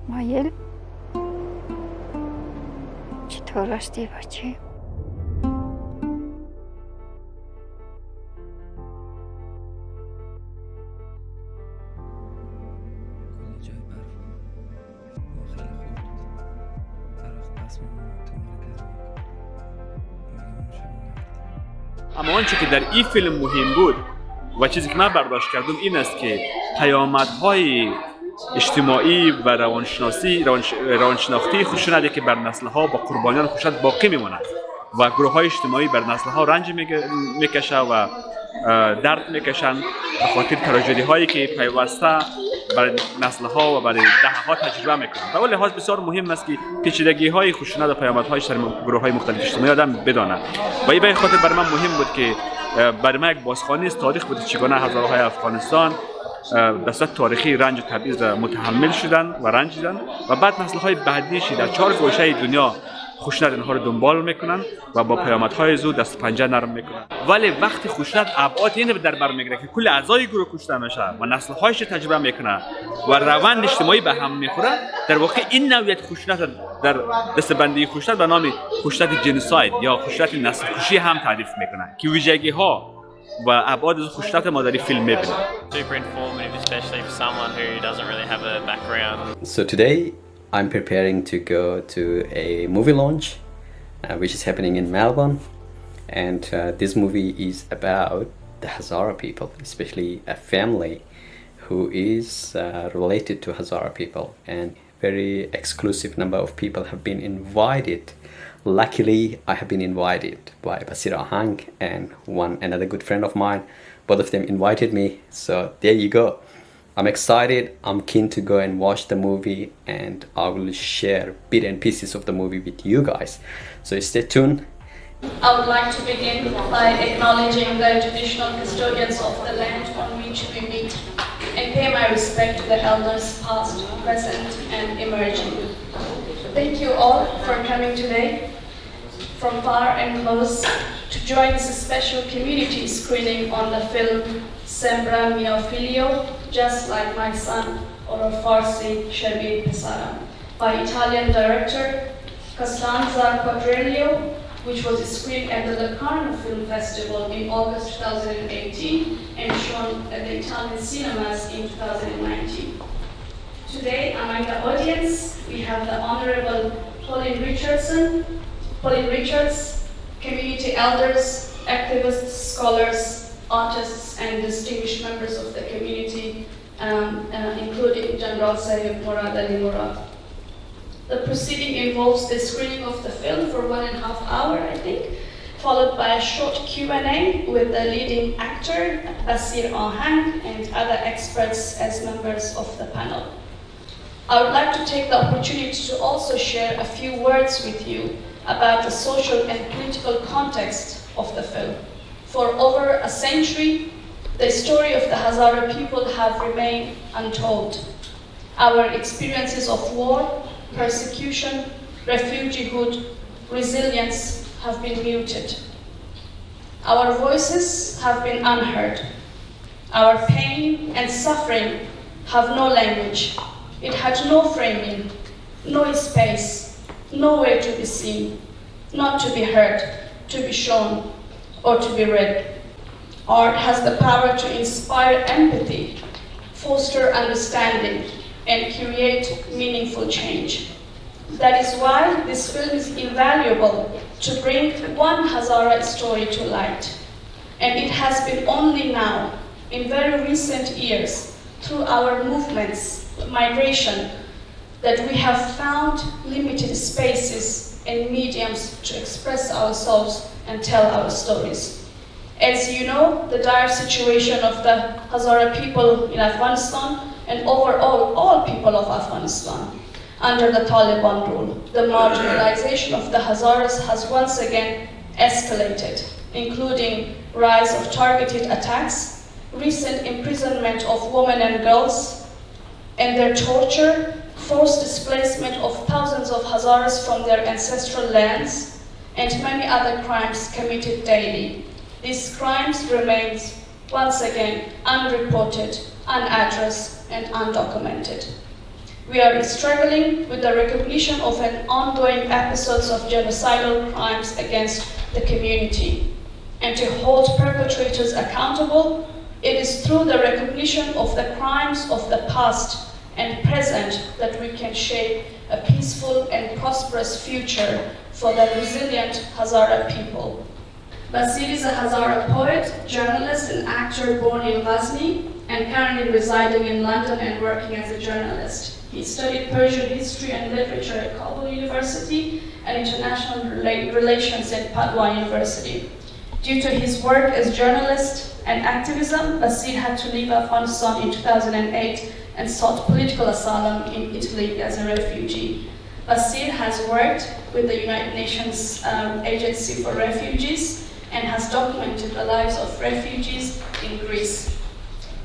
اسماعیل چطور هستی بچه؟ اما آنچه که در این فیلم مهم بود و چیزی که من برداشت کردم این است که پیامدهای اجتماعی و روانشناختی خشونتی که بر نسل‌ها با قربانیان خشونت باقی میماند و گروه‌های اجتماعی بر نسل‌ها رنج میکشه و درد میکشند به خاطر تراژدی‌هایی که پیوسته برای نسل‌ها و برای دهه‌ها تجربه میکنند. به لحاظ بسیار مهم است که پیچیدگی‌های خشونت و پیامدهایش در گروه‌های مختلف اجتماعی آدم بداند. و این به خاطر برای من مهم بود که برای من یک بازخوانی از تاریخ بود چگونه هزاره‌های افغانستان به صورت تاریخی رنج و تبعیض متحمل شدن و رنجیدن و بعد نسل‌های بعدیش در 4 گوشه دنیا خشونت اینها رو دنبال میکنن و با پیامدهای زود دست پنجه نرم میکنن. ولی وقتی خشونت ابعاد این در بر میگیره که کل اعضای گروه کشته میشه و نسل‌هایش تجربه میکنه و روند اجتماعی به هم میخوره، در واقع این نوعیت خشونت در دستبندی خشونت به نام خشونت جنوساید یا خشونت نسل کشی هم تعریف میکنن که ویژگی ها و ابعاد خشونت ما در این فیلم میبینیم. Super informative, especially for someone who doesn't really have a background. So today I'm preparing to go to a movie launch which is happening in Melbourne, and this movie is about the Hazara people, especially a family who is related to Hazara people, and very exclusive number of people have been invited. Luckily, I have been invited by Basir, Ahang, and another good friend of mine. Both of them invited me, so there you go. I'm excited, I'm keen to go and watch the movie, and I will share bits and pieces of the movie with you guys. So stay tuned. I would like to begin by acknowledging the traditional custodians of the land on which we meet and pay my respect to the elders past, present, and emerging. Thank you all for coming today from far and close to join this special community screening on the film Sembra Mio Figlio, Just Like My Son, or Farsi Shabir Sada, by Italian director Costanza Quadriglio, which was screened at the Locarno Film Festival in August 2018 and shown at the Italian cinemas in 2019. Today, among the audience, we have the Honorable Pauline Richards, community elders, activists, scholars, artists, and distinguished members of the community, including General Sayyid Murad Ali Murad. The proceeding involves the screening of the film for 1.5 hours, I think, followed by a short Q&A with the leading actor, Basir Ahang, and other experts as members of the panel. I would like to take the opportunity to also share a few words with you about the social and political context of the film. For over a century, the story of the Hazara people have remained untold. Our experiences of war, persecution, refugeehood, resilience have been muted. Our voices have been unheard. Our pain and suffering have no language. It had no framing, no space, nowhere to be seen, not to be heard, to be shown, or to be read. Art has the power to inspire empathy, foster understanding, and create meaningful change. That is why this film is invaluable to bring one Hazara story to light. And it has been only now, in very recent years, through our movements, migration, that we have found limited spaces and mediums to express ourselves and tell our stories. As you know, the dire situation of the Hazara people in Afghanistan and overall all people of Afghanistan under the Taliban rule, the marginalization of the Hazaras has once again escalated, including rise of targeted attacks, recent imprisonment of women and girls, and their torture, forced displacement of thousands of Hazaras from their ancestral lands, and many other crimes committed daily. These crimes remain once again unreported, unaddressed, and undocumented. We are struggling with the recognition of an ongoing episodes of genocidal crimes against the community. And to hold perpetrators accountable, it is through the recognition of the crimes of the past and present that we can shape a peaceful and prosperous future for the resilient Hazara people. Basir is a Hazara poet, journalist and actor born in Ghazni and currently residing in London and working as a journalist. He studied Persian history and literature at Kabul University and international relations at Padua University. Due to his work as journalist and activism, Basir had to leave Afghanistan in 2008 and sought political asylum in Italy as a refugee. Basir has worked with the United Nations Agency for Refugees and has documented the lives of refugees in Greece.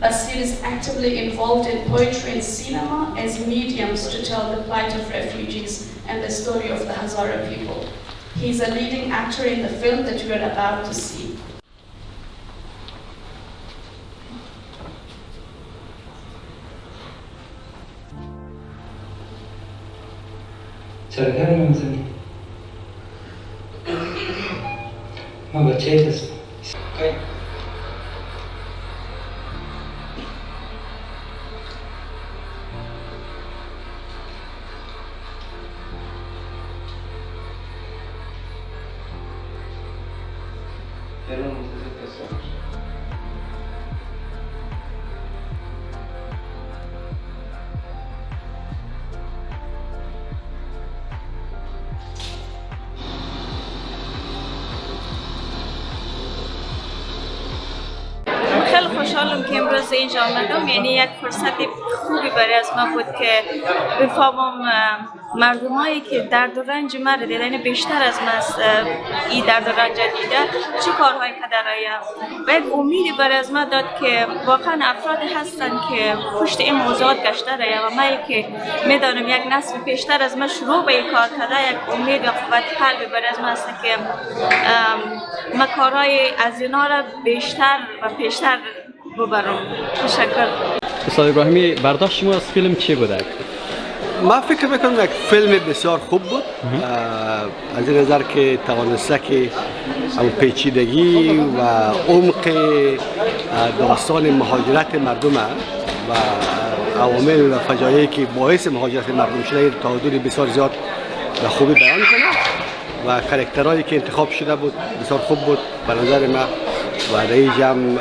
Basir is actively involved in poetry and cinema as mediums to tell the plight of refugees and the story of the Hazara people. He is a leading actor in the film that we are about to see. سرگرم میزنی ما بچه هستم خیلی خوشحالم که امروز اینجا آمدم. یعنی یک فرصت خوبی برای از من بود که بفهمم مردمایی که درد و رنج من رو دیدن بیشتر از من این درد و رنج دیده چه کارهایی که دارن و یک امیدی برای از من داد که واقعا افراد هستن که پشت این موضوعات گشته و من که میدانم یک نسل پیشتر از من شروع به این کار کرده، یک امید و قوت قلبی برای از من هست که من کارهای از اینا را بیشتر و پیشتر ببرم. تشکر. استاد ابراهیمی، برداشت شما از فیلم چی بوده؟ ما فکر میکنم یک فیلم بسیار خوب بود، از این نظر که توانسته که پیچیدگی و عمق داستان مهاجرت مردم و عوامل و فجایعی که باعث مهاجرت مردم شده تا حدود بسیار زیاد به خوبی بیان کنه و کاراکترهایی که انتخاب شده بود بسیار خوب بود به نظر من. و در این جمع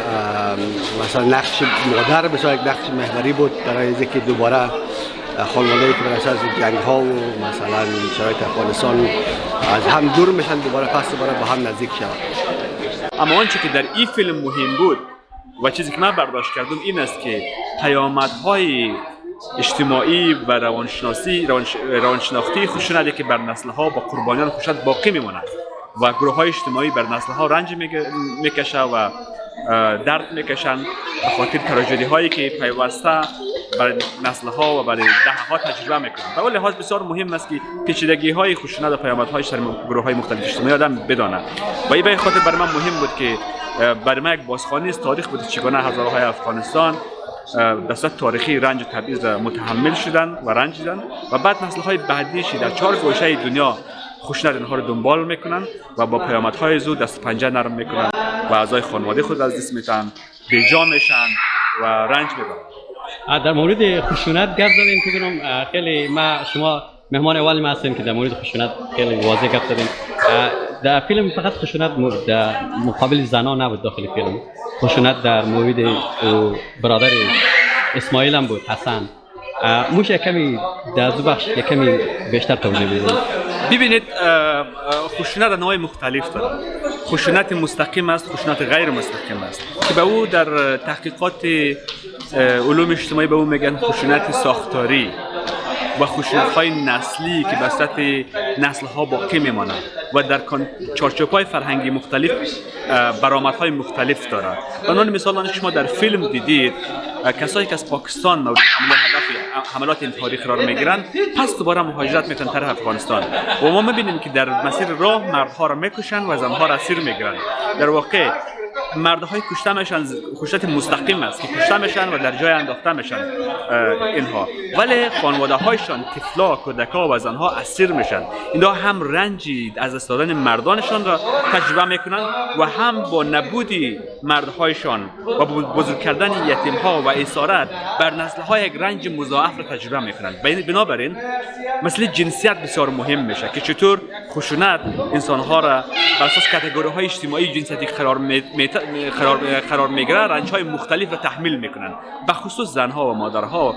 مثلا نقش مادر بسیار یک نقش محوری بود برای اینکه دوباره خانواده‌ای که بر اساس جنگ ها و مثلا شرایط افغانستان از هم دور میشن دوباره با هم نزدیک شوند. اما آنچه که در این فیلم مهم بود و چیزی که من برداشت کردم این است که پیامدهای اجتماعی و روانشناختی خشونتی که بر نسل‌ها با قربانیان خشونت باقی میماند و گروه‌های اجتماعی بر نسل‌ها رنج میکشه و درد میکشند به خاطر تراژدی‌هایی که پیوسته برای نسل‌ها و برای دهه‌ها تجربه میکنند. به لحاظ بسیار مهم است که پیچیدگی‌های خشونت و پیامدهایش در گروه‌های مختلف اجتماعی آدم بداند. و این به خاطر برای من مهم بود که برای من یک بازخوانی از تاریخ بود چگونه هزارهای افغانستان به صورت تاریخی رنج و تبعیض متحمل شدند و رنجیدند و بعد نسل‌های بعدیش در 4 گوشه دنیا خشونت اینها رو دنبال میکنن و با پیامدهای زود دست پنجه نرم میکنن و اعضای خانواده خود از دست میتن، بیجا میشن و رنج میبرن. در مورد خشونت گپ زدیم که بگم خیلی شما مهمان اولی ما هستیم که در مورد خشونت خیلی واضح گپ زدیم. در فیلم فقط خشونت در مقابل زنان نبود، داخل فیلم خشونت در مورد برادر اسماعیل هم بود، حسن. موش کمی در دو بخش کمی بیشتر توضیح بدید. ببینید خشونت انواع مختلف داره. خشونت مستقیم است، خشونت غیر مستقیم است که به او در تحقیقات علوم اجتماعی به او میگن خشونت ساختاری و خشونت‌های نسلی که به صورت نسل‌ها باقی میمانند و در چارچوب‌های فرهنگی مختلف برآمدهای مختلف دارد. به عنوان مثال شما در فیلم دیدید کسایی که از پاکستان مورد حملات انتحاری قرار میگیرند پس دوباره مهاجرت میکنن طرف افغانستان و ما میبینیم که در مسیر راه مردها را میکشن و زنها را اسیر میگیرن. در واقع مردهای کشته میشن کشته مستقیم است که کشته میشن و در جای انداخته میشن اینها، ولی خانواده هایشان، طفلا، کودکا و زنها اسیر میشن. اینها هم رنجی از دست دادن مردانشان را تجربه میکنن و هم با نبودی مردهایشان و بزرگ کردن یتیم ها و اسارت بر نسل ها یک رنج مضاعف را تجربه میکنن. بنابراین مسئله جنسیت بسیار مهم میشه که چطور خشونت انسان ها را بر اساس کاتگوری های اجتماعی جنسیتی قرار میگیره، رنج های مختلف را تحمیل میکنن، به خصوص زنها و مادرها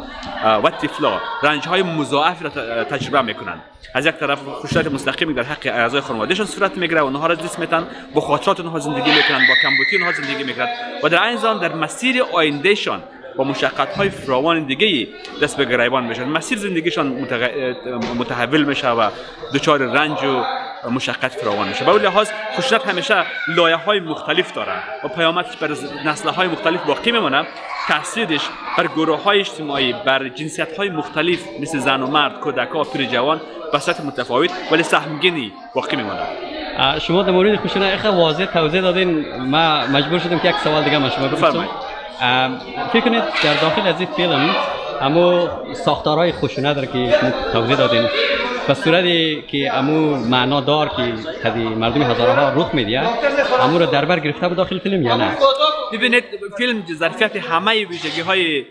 و طفلا رنج های مضاعف را تجربه میکنن. از یک طرف خشونت مستقیم در حق اعضای خانوادهشان صورت میگیره و اونها را دست میتن، با خاطرات اونها زندگی میکنن، با کمبودی اونها زندگی میکنن و در این زمان در مسیر آیندهشان با مشقت های فراوان دیگه دست به گریبان میشن. مسیر زندگیشان متحول میشه و دچار رنج و مشقت فراوان میشه. به اون لحاظ خشونت همیشه لایه های مختلف داره و پیامدش بر نسل های مختلف باقی میمونه. تاثیرش بر گروه های اجتماعی، بر جنسیت های مختلف مثل زن و مرد، کودکا، پیر جوان به صورت متفاوت ولی سهمگینی باقی میمونه. شما در مورد خشونت خیلی واضح توضیح دادین، ما مجبور شدم که یک سوال دیگه من شما بپرسم. فکر کنید در داخل از این فیلم امو ساختارهای خشونت را که شما توضیح دادین به صورتی که امو معنا دار که خدی مردم هزاره ها رخ میدید، امو را در بر گرفته به داخل فیلم یا نه؟ ببینید فیلم ظرفیت همه ویژگی های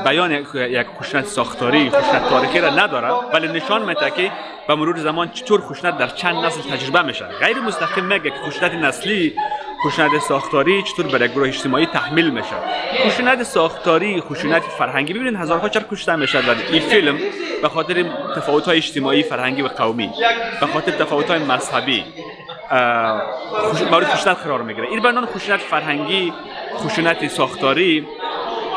بیان یک خشونت ساختاری، خشونت تاریخی را نداره، ولی نشان میده که به مرور زمان چطور خشونت در چند نسل تجربه میشه. غیر مستقیم میگه که خشونت نسلی، خشونت ساختاری چطور برای گروه اجتماعی تحمیل میشه. خشونت ساختاری، خشونت فرهنگی، ببینید هزارها چرا کشته میشه در این فیلم به خاطر تفاوت‌های اجتماعی، فرهنگی و قومی، به خاطر تفاوت‌های مذهبی مورد خشونت قرار میگیره. این بنان خشونت فرهنگی، خشونت ساختاری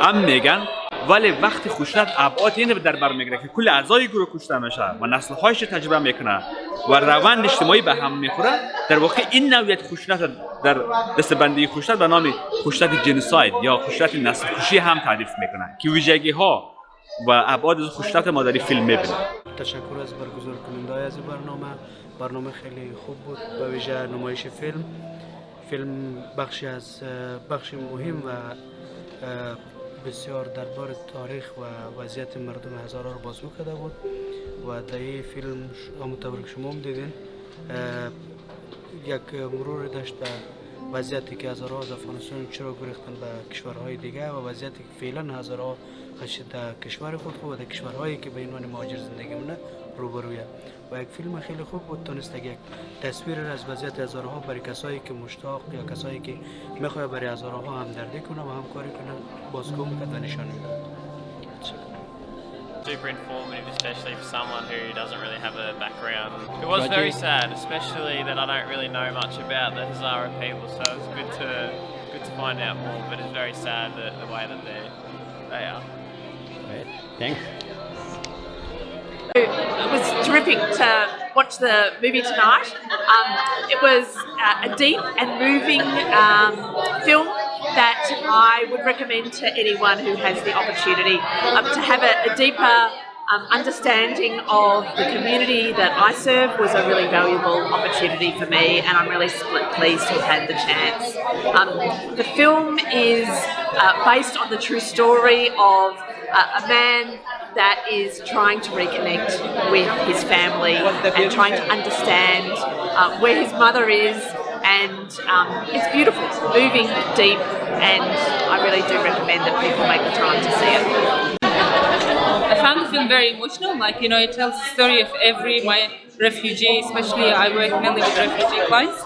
هم میگن، ولی وقتی خشونت ابعاد اینو در بر میگیره که کل اعضای گروه کشته میشه و نسل هایش تجربه میکنه و روند اجتماعی به هم میخوره، در واقع این نوعیت خشونت در دستبندی خشونت به نام خشونت جنساید یا خشونت نسل کشی هم تعریف میکنن که ویژگی ها و ابعاد از خشونت ما در فیلم میبینیم. تشکر از برگزار کننده از برنامه خیلی خوب بود. به ویژه نمایش فیلم بخش مهم و بسیار دربار تاریخ و وضعیت مردم هزاره رو بازگو کرده بود و در این فیلم همونطور که شما هم دیدین یک مرور داشت به وضعیتی که هزاره از افغانستان چرا گریختن به کشورهای دیگه و وضعیتی که فعلا هزاره در کشور خود و در کشورهایی که به عنوان مهاجر زندگی مونه روبرویه و یک فیلم خیلی خوب بود. تونست یک تصویر از وضعیت هزاره ها برای کسایی که مشتاق یا کسایی که میخواد برای هزاره ها همدردی کنه و همکاری کنه بازگو میکنه و نشان میده. Super informative, especially for someone who doesn't really have a background. It was very sad, especially that I don't really know much about the Hazara people, so it was good to find out more. But it's very sad that the way that they are. Right. Thanks. It was terrific to watch the movie tonight. It was a deep and moving film that I would recommend to anyone who has the opportunity to have a deeper understanding of the community that I serve was a really valuable opportunity for me, and I'm really pleased to have had the chance. The film is based on the true story of a man that is trying to reconnect with his family and trying to understand where his mother is, and it's beautiful, moving, deep, and I really do recommend that people make the time to see it. I found the film very emotional, it tells the story of my refugee, especially I work mainly with refugee clients.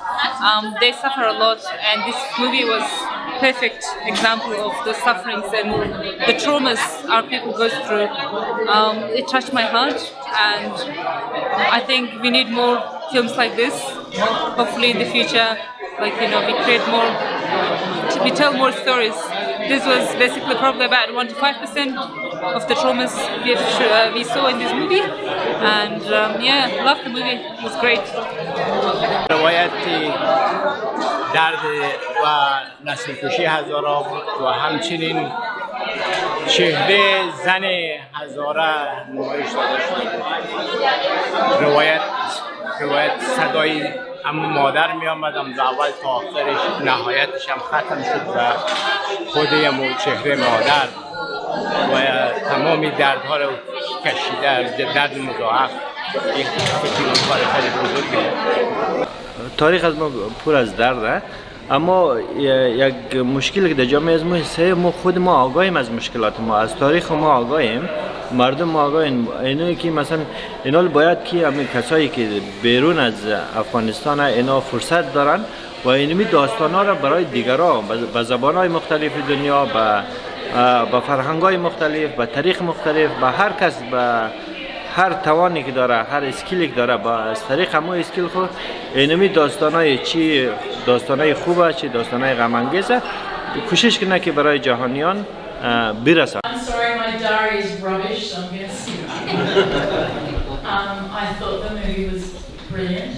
They suffer a lot, and this movie was perfect example of the sufferings and the traumas our people go through. It touched my heart, and I think we need more films like this. Hopefully in the future, we create more, we tell more stories. This was basically probably about 1 to 5% of the traumas we saw in this movie, and loved the movie. It was great. روایتی درد و نسل کشی هزاره بود و همچنین چهره زن هزاره نمایش داده شده بود. روایت صدای اما مادر می آمدم از اول تا آخرش نهایتش هم ختم شد و خود چهره مادر و تمامی دردها رو کشیده، درد مضاعف. یک فیلم کار خیلی بزرگه. تاریخ از ما پر از درده، اما یک مشکلی که در جامعه از ما خود ما آگاهیم از مشکلات ما، از تاریخ ما آگاهیم، مردم آگاهیم. اینایی که مثلا اینا باید که همین کسایی که بیرون از افغانستان اینا فرصت دارن و اینمی داستانا را برای دیگران به زبانهای مختلف دنیا، به فرهنگ‌های مختلف، به تاریخ مختلف، به هر کس، به هر توانی که داره، هر اسکیلی که داره، با از طریق همون اسکیل خود اینمی داستانای چی داستانای خوبه، چی داستانای غم انگیزه کوشش کنه که برای جهانیان برسه. I'm sorry, my diary is rubbish, so I'm going to skip I thought the movie was brilliant,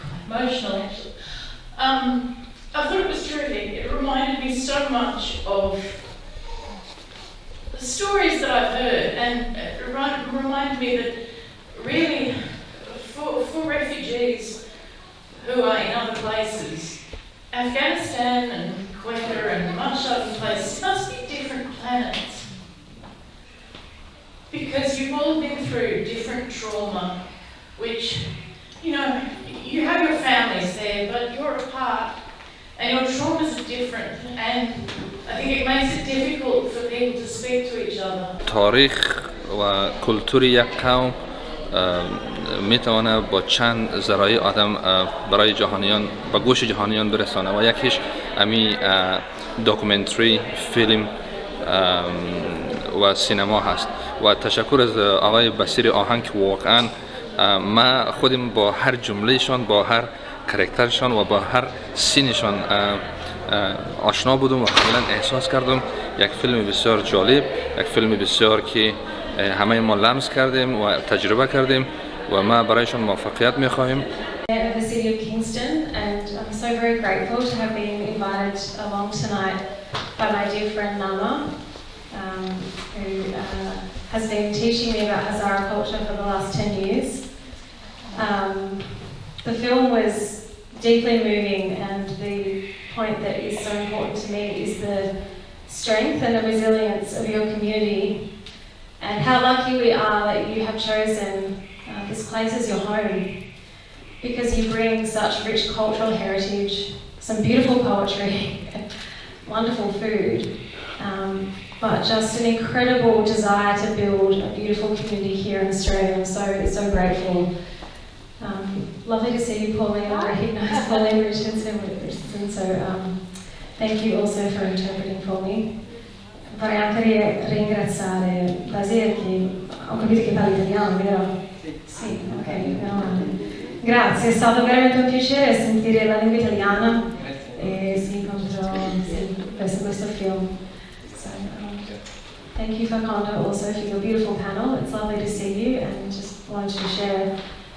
quite emotional actually. I thought it was terrific. It reminded me so much of the stories that I've heard, and it reminded me that really for refugees who are in other places, Afghanistan and Quetta and much other places must be different planets, because you've all been through different trauma, which, you know, you have your families there, but you're apart and your traumas are different, and I think it makes it difficult for people to speak to each other. تاریخ و کلتور یک قوم میتونه با چند ذرایع آدم برای جهانیان، به گوش جهانیان برسانه و یکیش امی داکومنتری، فیلم و سینما هست. و تشکر از آقای بصیر آهنگ که واقعا ما خودم با هر جملهشان، با هر کاراکترشان و با هر سینشان آشنا بودم و کاملا احساس کردم. یک فیلم بسیار جالب، یک فیلم بسیار که همه ما لمس کردیم و تجربه کردیم و ما برایشان موفقیت می‌خواهیم. Of the city of Kingston, and I'm so very grateful to have been invited along tonight by my dear friend Nama, who has been teaching me about Hazara culture for the last 10 years. The film was deeply moving, and the point that is so important to me is the strength and the resilience of your community, and how lucky we are that you have chosen this place as your home, because you bring such rich cultural heritage, some beautiful poetry, wonderful food, but just an incredible desire to build a beautiful community here in Australia. I'm so grateful. Lovely to see you, Pauline. I recognise Pauline Richardson, so thank you also for interpreting for me. Vorrei anche ringraziare Basir, che ho capito che parla italiano, vero? Sì, ok, meno male. Grazie, è stato veramente un piacere sentire la lingua italiana e questo film. So, thank you Fakonda also for your beautiful panel. It's lovely to see you, and just wanted to share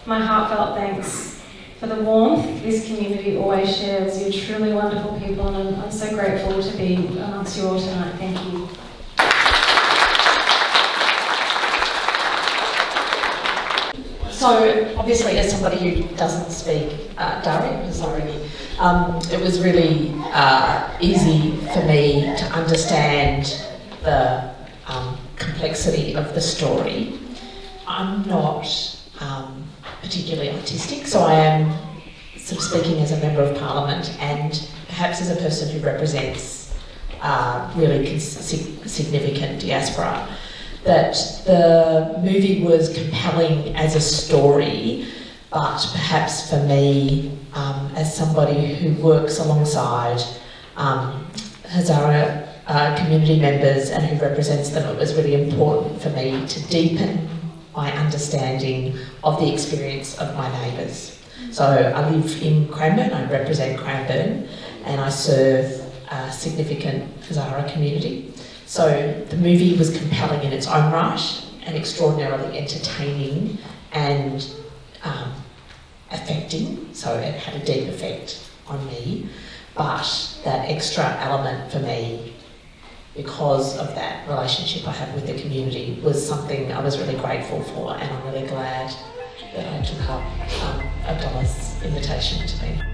my heartfelt thanks for the warmth this community always shares. You're truly wonderful people, and I'm so grateful to be amongst you all tonight. Thank you. So, obviously, as somebody who doesn't speak Dari, it was really easy for me to understand the complexity of the story. I'm not particularly artistic, so I am sort of speaking as a member of parliament and perhaps as a person who represents really significant diaspora. That the movie was compelling as a story, but perhaps for me, as somebody who works alongside Hazara community members and who represents them, it was really important for me to deepen my understanding of the experience of my neighbours. So I live in Cranbourne, I represent Cranbourne, and I serve a significant Hazara community. So the movie was compelling in its own right and extraordinarily entertaining and affecting, so it had a deep effect on me. But that extra element for me, because of that relationship I have with the community, was something I was really grateful for, and I'm really glad that I took up Abdullah's invitation to me.